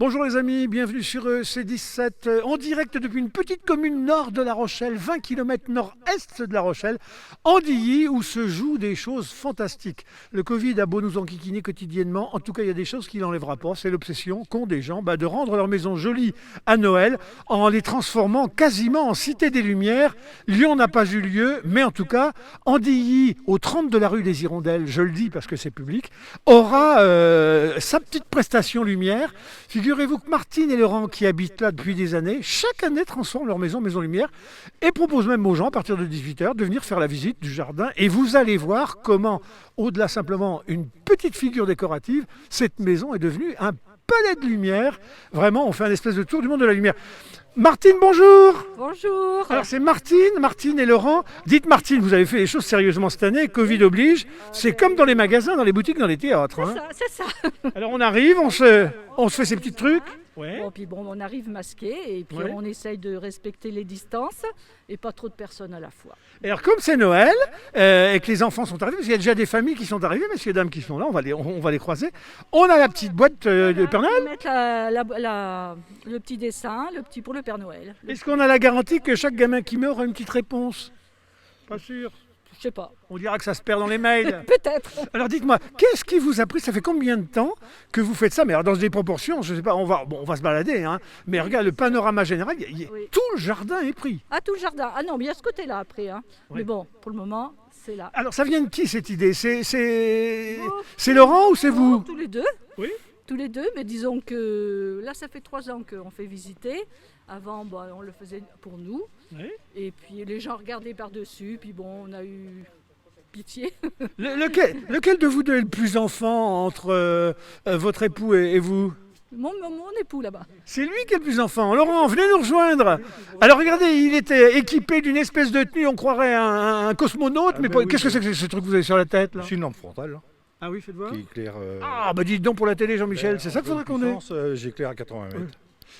Bonjour les amis, bienvenue sur C17, en direct depuis une petite commune nord de La Rochelle, 20 km nord-est de La Rochelle, Andilly, où se jouent des choses fantastiques. Le Covid a beau nous enquiquiner quotidiennement, en tout cas il y a des choses qu'il n'enlèvera pas, c'est l'obsession qu'ont des gens de rendre leur maison jolie à Noël en les transformant quasiment en cité des Lumières. Lyon n'a pas eu lieu, mais en tout cas, Andilly, au 30 de la rue des Hirondelles, je le dis parce que c'est public, aura sa petite prestation lumière. Figurez-vous que Martine et Laurent, qui habitent là depuis des années, chaque année transforment leur maison lumière et proposent même aux gens, à partir de 18h, de venir faire la visite du jardin. Et vous allez voir comment, au-delà simplement une petite figure décorative, cette maison est devenue un palais de lumière. Vraiment, on fait un espèce de tour du monde de la lumière. Martine, bonjour. Bonjour. Alors c'est Martine et Laurent. Dites Martine, vous avez fait les choses sérieusement cette année, Covid oblige. C'est comme dans les magasins, dans les boutiques, dans les théâtres. Hein. C'est ça. Alors on arrive, on se fait ces petits trucs. Ouais. Bon, on arrive masqué et puis on essaye de respecter les distances et pas trop de personnes à la fois. Et alors comme c'est Noël et que les enfants sont arrivés, parce qu'il y a déjà des familles qui sont arrivées, messieurs et dames qui sont là, on va les croiser. On a la petite boîte de Père Noël. On va mettre le petit dessin, le petit pour le Père Noël. Est-ce qu'on a la garantie que chaque gamin qui meurt aura une petite réponse? Pas sûr. Je sais pas. On dira que ça se perd dans les mails. Peut-être. Alors dites-moi, qu'est-ce qui vous a pris? Ça fait combien de temps que vous faites ça? Mais alors dans des proportions, je sais pas, on va se balader, hein. Mais regarde, le panorama général, tout le jardin est pris. Ah, tout le jardin. Ah non, mais il y a ce côté-là après. Hein. Oui. Mais bon, pour le moment, c'est là. Alors ça vient de qui cette idée? C'est Laurent ou c'est vous? Tous les deux. Oui. Tous les deux, mais disons que là, ça fait 3 ans qu'on fait visiter. Avant, on le faisait pour nous. Oui. Et puis les gens regardaient par-dessus. Puis bon, on a eu pitié. Lequel de vous deux est le plus enfant entre votre époux et vous? Mon époux là-bas. C'est lui qui est le plus enfant. Laurent, venez nous rejoindre. Alors regardez, il était équipé d'une espèce de tenue, on croirait un cosmonaute, mais oui, qu'est-ce que c'est que ce truc que vous avez sur la tête là? C'est une lampe frontale Ah oui, faites voir. qui éclaire. Ah bah dites donc pour la télé Jean-Michel, c'est ça qu'il faudrait qu'on ait. J'éclaire à 80 mètres.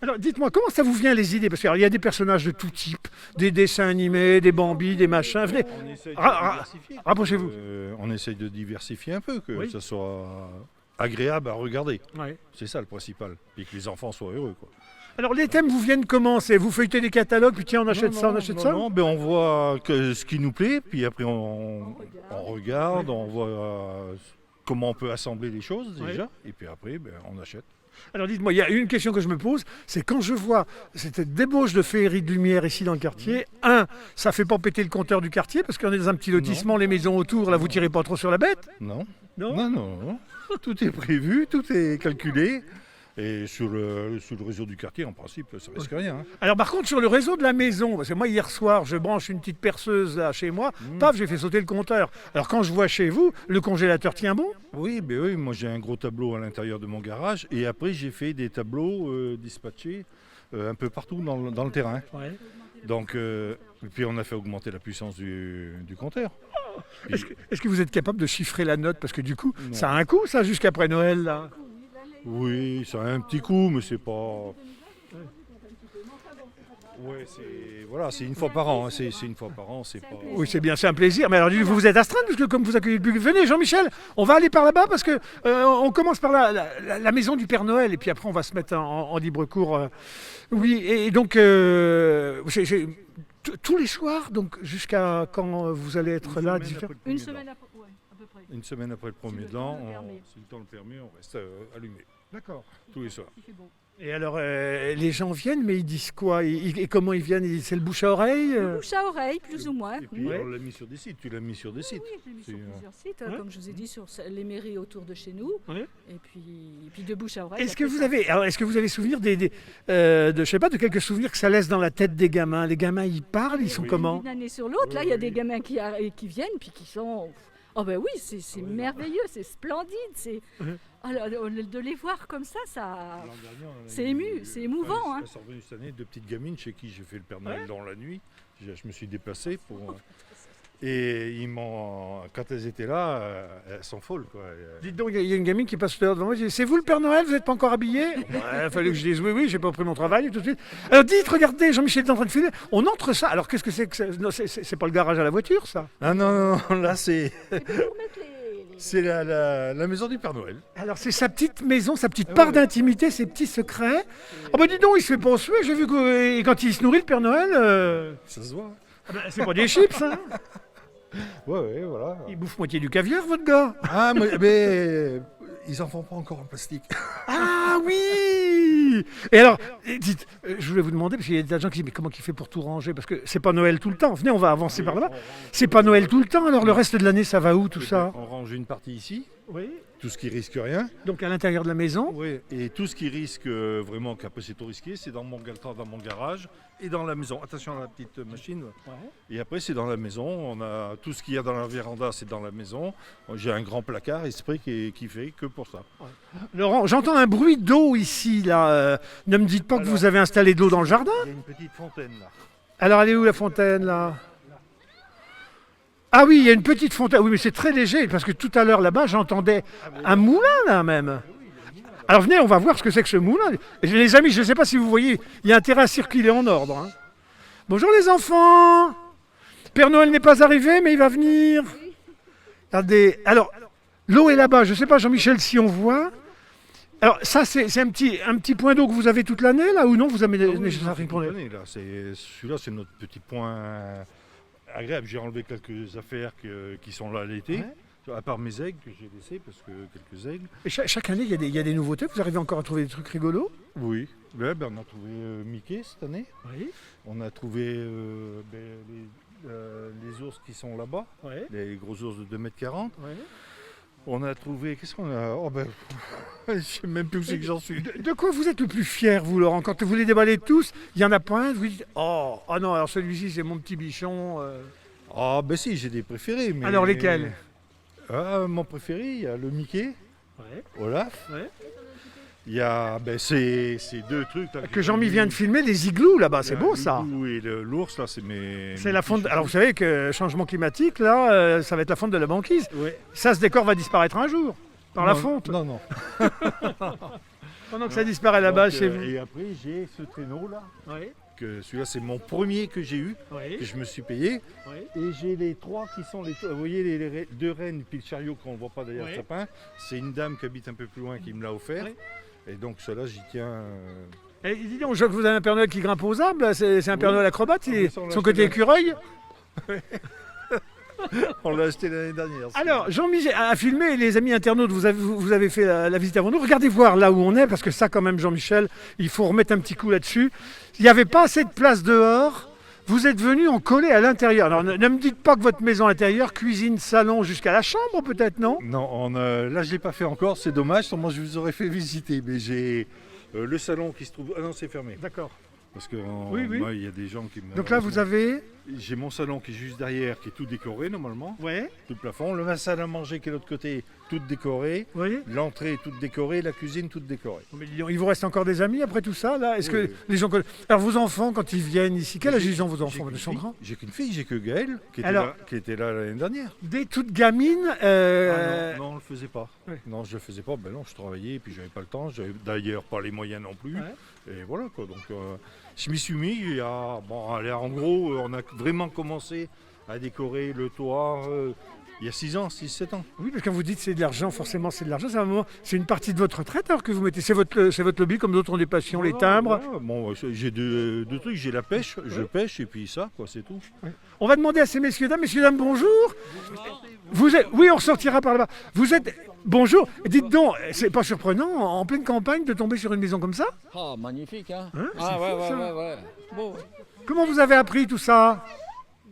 Alors dites-moi, comment ça vous vient les idées? Parce qu'il y a des personnages de tout type, des dessins animés, des Bambi, des machins. Venez, On essaye de diversifier. rapprochez-vous. On essaye de diversifier un peu, que Oui. ça soit agréable à regarder. Ouais. C'est ça le principal. Et que les enfants soient heureux, quoi. Alors les thèmes vous viennent comment? C'est vous feuilletez des catalogues, puis tiens on achète ça, on achète ça? Non, on voit ce qui nous plaît, puis après on regarde, on voit comment on peut assembler les choses déjà, et puis après on achète. Alors dites-moi, il y a une question que je me pose, c'est quand je vois cette débauche de féerie de lumière ici dans le quartier, ça fait pas péter le compteur du quartier, parce qu'on est dans un petit lotissement, les maisons autour, là vous tirez pas trop sur la bête? Non, Non. non. Tout est prévu, tout est calculé. Et sur le réseau du quartier, en principe, ça risque rien. Hein. Alors par contre sur le réseau de la maison, parce que moi hier soir je branche une petite perceuse là chez moi, paf j'ai fait sauter le compteur. Alors quand je vois chez vous, le congélateur tient bon? Oui, moi j'ai un gros tableau à l'intérieur de mon garage et après j'ai fait des tableaux dispatchés un peu partout dans le terrain. Ouais. Donc, et puis on a fait augmenter la puissance du compteur. Est-ce que vous êtes capable de chiffrer la note? Parce que du coup, Non. ça a un coût ça jusqu'après Noël là. Oui, ça a un petit coup, mais c'est pas... Ouais, c'est une fois par an, hein, c'est une fois par an, c'est pas... Oui, c'est bien, c'est un plaisir. Mais alors, vous vous êtes astreinte, parce que comme vous accueillez le public, venez Jean-Michel, on va aller par là-bas, parce que on commence par la maison du Père Noël, et puis après on va se mettre en libre cours. Oui, et donc, tous les soirs, donc jusqu'à quand vous allez être là? Une semaine après, ouais, à peu près. Une semaine après le premier le de l'an, temps le permet. si le temps le permet, on reste allumé D'accord. tous les soirs. Il fait beau. Et alors, les gens viennent, mais ils disent quoi? Et comment ils viennent? C'est le bouche à oreille? Bouche à oreille, plus ou moins. Et puis Ouais. on l'a mis sur des sites, tu l'as mis sur des sites. Oui, je l'ai mis sur C'est, plusieurs sites, ouais. comme je vous ai dit, sur les mairies autour de chez nous. Ouais. Et puis de bouche à oreille. Est-ce que après vous avez souvenir je sais pas, de quelques souvenirs que ça laisse dans la tête des gamins? Les gamins, ils parlent, ils sont Oui. comment? D'une année sur l'autre, là, il y a Oui. des gamins qui viennent, puis qui sont... Oh ben oui, c'est merveilleux, c'est splendide. Alors, de les voir comme ça, L'an dernier, on a c'est eu- ému, c'est émouvant, hein. Elles sont revenues cette année, 2 petites gamines chez qui j'ai fait le Père Noël dans la nuit. Je me suis déplacé pour... Et quand elles étaient là, elles sont folles, quoi. Dites donc, il y a une gamine qui passe devant moi, elle dit, c'est vous le Père Noël, vous n'êtes pas encore habillé? Ouais, il fallait que je dise oui, j'ai pas pris mon travail tout de suite. Alors dites, regardez, Jean-Michel est en train de filer, on entre ça, alors qu'est-ce que c'est que ça? Non, c'est pas le garage à la voiture ça? Ah non, là c'est... Et puis pour mettre C'est la maison du Père Noël. Alors c'est sa petite maison, sa petite part d'intimité, ses petits secrets. Ah bah dis donc, il se fait pas suer, j'ai vu que quand il se nourrit le Père Noël, Ça se voit. ah bah, c'est pas des chips, hein. Ouais, voilà. Il bouffe moitié du caviar, votre gars. Ah, mais ils en font pas encore en plastique. Ah oui. Et alors, dites, je voulais vous demander, parce qu'il y a des gens qui disent, mais comment il fait pour tout ranger? Parce que c'est pas Noël tout le temps. Venez, on va avancer par là-bas. C'est pas Noël tout le temps, alors le reste de l'année, ça va où tout ça? On range une partie ici, Oui. tout ce qui risque rien. Donc à l'intérieur de la maison. Oui. Et tout ce qui risque vraiment, qu'après c'est tout risqué, c'est dans mon garage et dans la maison. Attention à la petite machine. Et après c'est dans la maison. On a tout ce qu'il y a dans la véranda, c'est dans la maison. J'ai un grand placard exprès qui fait que pour ça. Laurent, j'entends un bruit d'eau ici, là. Ne me dites pas que Alors, vous avez installé de l'eau dans le jardin. Il y a une petite fontaine là. Alors elle est où la fontaine, là? Ah oui, il y a une petite fontaine. Oui, mais c'est très léger, parce que tout à l'heure, là-bas, j'entendais un moulin, là, même. Alors venez, on va voir ce que c'est que ce moulin. Les amis, je ne sais pas si vous voyez, il y a intérêt à circuler en ordre, hein. Bonjour les enfants. Père Noël n'est pas arrivé, mais il va venir. Regardez. Alors, l'eau est là-bas. Je ne sais pas, Jean-Michel, si on voit. Alors, ça, c'est un petit point d'eau que vous avez toute l'année, là, ou non? Vous avez ça pour Noël? Celui-là, c'est notre petit point agréable. J'ai enlevé quelques affaires qui sont là l'été. À part mes aigles que j'ai laissés, parce que quelques aigles. Et chaque année, il y a des nouveautés. Vous arrivez encore à trouver des trucs rigolos? Oui. Ouais, on a trouvé Mickey cette année. Oui. On a trouvé les ours qui sont là-bas, les gros ours de 2,40 m. Ouais. On a trouvé. Qu'est-ce qu'on a? Je sais même plus où c'est que j'en suis. De quoi vous êtes le plus fier, vous, Laurent? Quand vous les déballez tous, il n'y en a pas un, vous dites oh non, alors celui-ci, c'est mon petit bichon. Ah, ben si, j'ai des préférés. Mais... Alors lesquels? Mon préféré, il y a le Mickey, Olaf. Ouais. Il y a ces deux trucs là, Que Jean-Mi vient de filmer, les igloos là-bas, c'est beau ça. Oui, l'ours là, c'est C'est la fonte. Alors vous savez que changement climatique, là, ça va être la fonte de la banquise. Ouais. Ça, ce décor va disparaître un jour par la fonte. Non. Pendant que ça disparaît là-bas chez vous. Et après, j'ai ce traîneau là. Oui. Celui-là, c'est mon premier que j'ai eu, que je me suis payé. Oui. Et j'ai les trois qui sont vous voyez les deux rennes, puis le chariot qu'on ne voit pas derrière le sapin. C'est une dame qui habite un peu plus loin qui me l'a offert. Oui. Et donc cela, j'y tiens. Et dis donc, je vois que vous avez un Père Noël qui grimpe aux arbres, c'est un Père Noël acrobate, son côté écureuil. On l'a acheté l'année dernière. Alors, Jean-Michel a filmé, les amis internautes, vous avez fait la visite avant nous. Regardez voir là où on est, parce que ça, quand même, Jean-Michel, il faut remettre un petit coup là-dessus. Il n'y avait pas assez de place dehors. Vous êtes venus en coller à l'intérieur. Alors, ne me dites pas que votre maison intérieure, cuisine, salon, jusqu'à la chambre, peut-être, non? Non, là, je ne l'ai pas fait encore, c'est dommage. Moi, je vous aurais fait visiter, mais j'ai le salon qui se trouve. Ah non, c'est fermé. D'accord. Parce que oui. il y a des gens qui me... Donc là, vous avez... J'ai mon salon qui est juste derrière, qui est tout décoré normalement. Ouais. Tout le plafond. Le salle à manger qui est de l'autre côté, toute décorée. Oui. L'entrée toute décorée, la cuisine toute décorée. Mais il vous reste encore des amis après tout ça là? Est-ce que les gens... Alors vos enfants, quand ils viennent ici, quel âge ils ont vos enfants? Ils sont grands? J'ai qu'une fille, j'ai que Gaëlle, qui était là l'année dernière. Dès toute gamine... Non, on ne le faisait pas. Oui. Non, je le faisais pas. Ben non, je travaillais et puis j'avais pas le temps. J'avais d'ailleurs pas les moyens non plus. Ouais. Et voilà quoi. Donc je m'y suis mis. En gros, on a vraiment commencé à décorer le toit il y a 6 ans. Oui, parce que quand vous dites c'est de l'argent, forcément c'est de l'argent. C'est une partie de votre retraite alors que vous mettez. C'est votre lobby comme d'autres ont des passions, les timbres. Voilà. Bon, j'ai deux trucs. J'ai la pêche, je pêche et puis ça, quoi, c'est tout. Ouais. On va demander à ces messieurs dames, bonjour. Oui, on ressortira par là-bas. Vous êtes bonjour. Dites donc, c'est pas surprenant en pleine campagne de tomber sur une maison comme ça? Ah, magnifique, hein, ouais. Bon. Comment vous avez appris tout ça?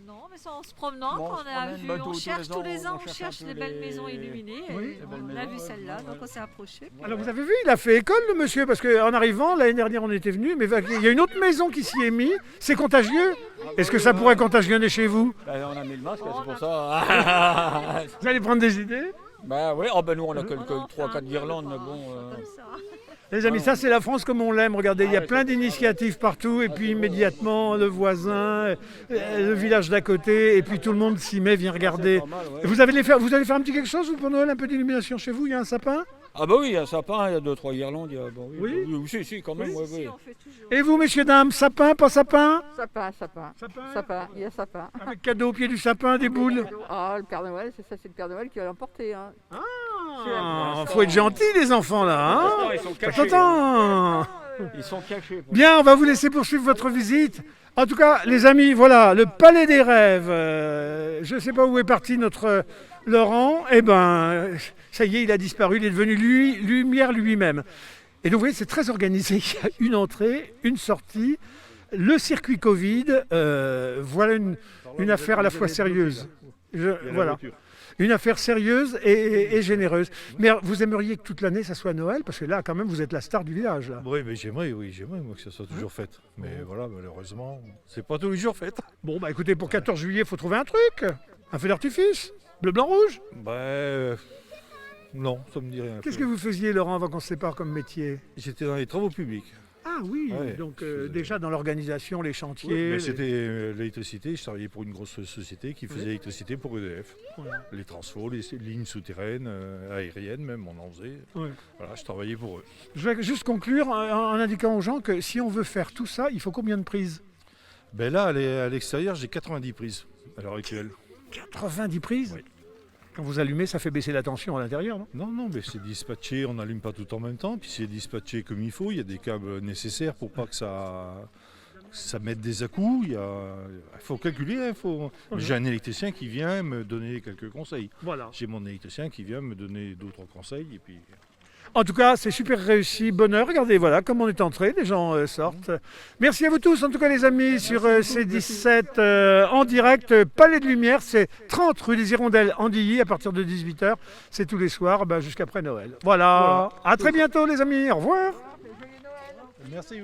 Non, mais c'est en se promenant qu'on a vu. On cherche tous les ans, on cherche les belles maisons illuminées. Oui. On a vu celle-là, donc on s'est approché. Alors vous avez vu, il a fait école le monsieur, parce qu'en arrivant, l'année dernière on était venu, mais il y a une autre maison qui s'y est mise. C'est contagieux? Est-ce que ça pourrait contagionner chez vous? On a mis le masque, c'est pour ça. Vous allez prendre des idées? Oui, nous on a que 3-4 guirlandes, mais bon... Les amis, ça c'est la France comme on l'aime. Regardez, il y a plein d'initiatives partout, et puis immédiatement le voisin, le village d'à côté, et puis tout le monde s'y met, vient regarder. Vous allez faire un petit quelque chose vous, pour Noël, un peu d'illumination chez vous? Il y a un sapin? Ah bah oui, il y a un sapin, il y a 2-3 guirlandes. Oui. Si, quand même, oui. Si, on fait toujours. Et vous, messieurs, dames, sapin, pas sapin? Sapin, il y a sapin. Avec cadeau au pied du sapin, des boules. Ah, le Père Noël, c'est le Père Noël qui va l'emporter. Hein. Ah, faut être gentil, les enfants, là. Hein, Ils sont cachés. attends. Ils sont cachés. Bien, on va vous laisser poursuivre votre visite. En tout cas, les amis, voilà, le Palais des Rêves. Je ne sais pas où est parti notre Laurent. Eh ben, ça y est, il a disparu. Il est devenu lumière lui-même. Et donc, vous voyez, c'est très organisé. Il y a une entrée, une sortie, le circuit Covid. Voilà une affaire à la fois sérieuse. Voilà. Une affaire sérieuse et généreuse. Mais vous aimeriez que toute l'année, ça soit Noël? Parce que là, quand même, vous êtes la star du village. Là. Oui, mais j'aimerais moi que ça soit toujours fait. Mais voilà, malheureusement, c'est pas tous les jours fait. Bon, bah écoutez, pour 14 juillet, il faut trouver un truc. Un feu d'artifice. Bleu, blanc, rouge. Non, ça me dit rien. Qu'est-ce que vous faisiez, Laurent, avant qu'on se sépare comme métier? J'étais dans les travaux publics. Ah oui, Ouais, donc je- déjà dans l'organisation, les chantiers. Mais les- c'était l'électricité, je travaillais pour une grosse société qui faisait l'électricité pour EDF. Voilà. Les transfos, les lignes souterraines, aériennes même, on en faisait. Ouais. Voilà, je travaillais pour eux. Je vais juste conclure en indiquant aux gens que si on veut faire tout ça, il faut combien de prises? Ben là, à l'extérieur, j'ai 90 prises à l'heure actuelle. 90 prises? Oui. Quand vous allumez, ça fait baisser la tension à l'intérieur, non? Non, mais c'est dispatché, on n'allume pas tout en même temps, puis c'est dispatché comme il faut, il y a des câbles nécessaires pour pas que ça mette des à-coups, il faut calculer, Mais j'ai un électricien qui vient me donner quelques conseils. Voilà. J'ai mon électricien qui vient me donner d'autres conseils, et puis... En tout cas, c'est super réussi, bonheur. Regardez, voilà, comme on est entré, les gens sortent. Merci à vous tous, en tout cas les amis, sur C17 en direct. Palais de Lumière, c'est 30 rue des Hirondelles, Andilly, à partir de 18h. C'est tous les soirs jusqu'après Noël. Voilà, à très bientôt les amis, au revoir. Merci.